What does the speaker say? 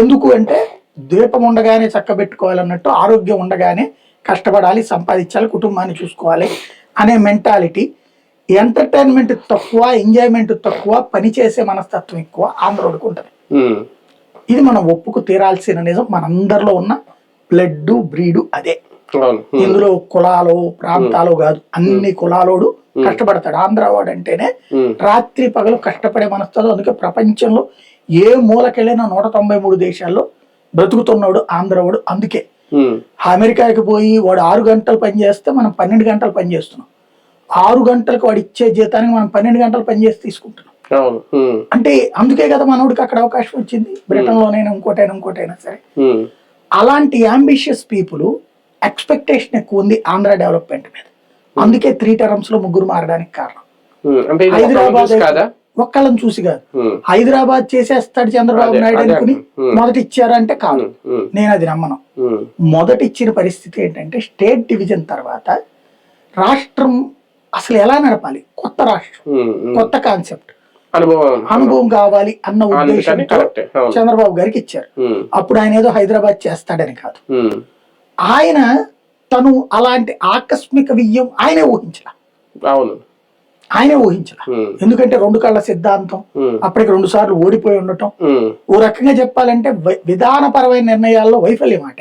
ఎందుకు అంటే ద్వీపం ఉండగానే చక్కబెట్టుకోవాలన్నట్టు, ఆరోగ్యం ఉండగానే కష్టపడాలి, సంపాదించాలి, కుటుంబాన్ని చూసుకోవాలి అనే మెంటాలిటీ. ఎంటర్టైన్మెంట్ తక్కువ, ఎంజాయ్మెంట్ తక్కువ, పని చేసే మనస్తత్వం ఎక్కువ ఆంధ్రోడికి ఉంటుంది. ఇది మనం ఒప్పుకు తీరాల్సిన నిజం. మనందరిలో ఉన్న బ్లడ్ బ్రీడు అదే. ఇందులో కులాలు ప్రాంతాలు కాదు, అన్ని కులాలోడు కష్టపడతాడు. ఆంధ్రవాడు అంటేనే రాత్రి పగలు కష్టపడే మనస్తత్వం. అందుకే ప్రపంచంలో ఏ మూలకెళ్ళినా 193 దేశాల్లో బ్రతుకుతున్నాడు ఆంధ్రవాడు. అందుకే అమెరికాకి పోయి వాడు 6 గంటలు పని చేస్తే మనం 12 గంటలు పని చేస్తున్నాం. 6 గంటలకు వాడు ఇచ్చే జీతానికి మనం 12 గంటలు పని చేసి తీసుకుంటున్నాం. అంటే అందుకే కదా మనోడికి అక్కడ అవకాశం వచ్చింది, బ్రిటన్ లోనైనా ఇంకోటైనా సరే. అలాంటి అంబిషియస్ పీపుల్ ఎక్స్పెక్టేషన్ ఎక్కువ ఉంది ఆంధ్ర డెవలప్మెంట్ మీద. అందుకే 3 టర్మ్స్ లో 3 మారడానికి కారణం. హైదరాబాద్ ఒక్కళ్ళని చూసి కాదు, హైదరాబాద్ చేసేస్తాడు చంద్రబాబు నాయుడు అనుకుని మొదటి ఇచ్చారంటే కాదు, నేను అది నమ్మను. మొదటి ఇచ్చిన పరిస్థితి ఏంటంటే స్టేట్ డివిజన్ తర్వాత రాష్ట్రం అసలు ఎలా నడపాలి, కొత్త రాష్ట్రం, కొత్త కాన్సెప్ట్, అనుభవం కావాలి అన్న ఉద్దేశంతో చంద్రబాబు గారికి ఇచ్చారు. అప్పుడు ఆయన ఏదో హైదరాబాద్ చేస్తాడని కాదు, ఆయన తను అలాంటి ఆకస్మిక విజయం ఆయనే ఊహించలా. ఎందుకంటే 2 కళ్ళ సిద్ధాంతం, అప్పటికి 2 సార్లు ఓడిపోయి ఉండటం, ఓ రకంగా చెప్పాలంటే విధానపరమైన నిర్ణయాల్లో వైఫల్యం మాట.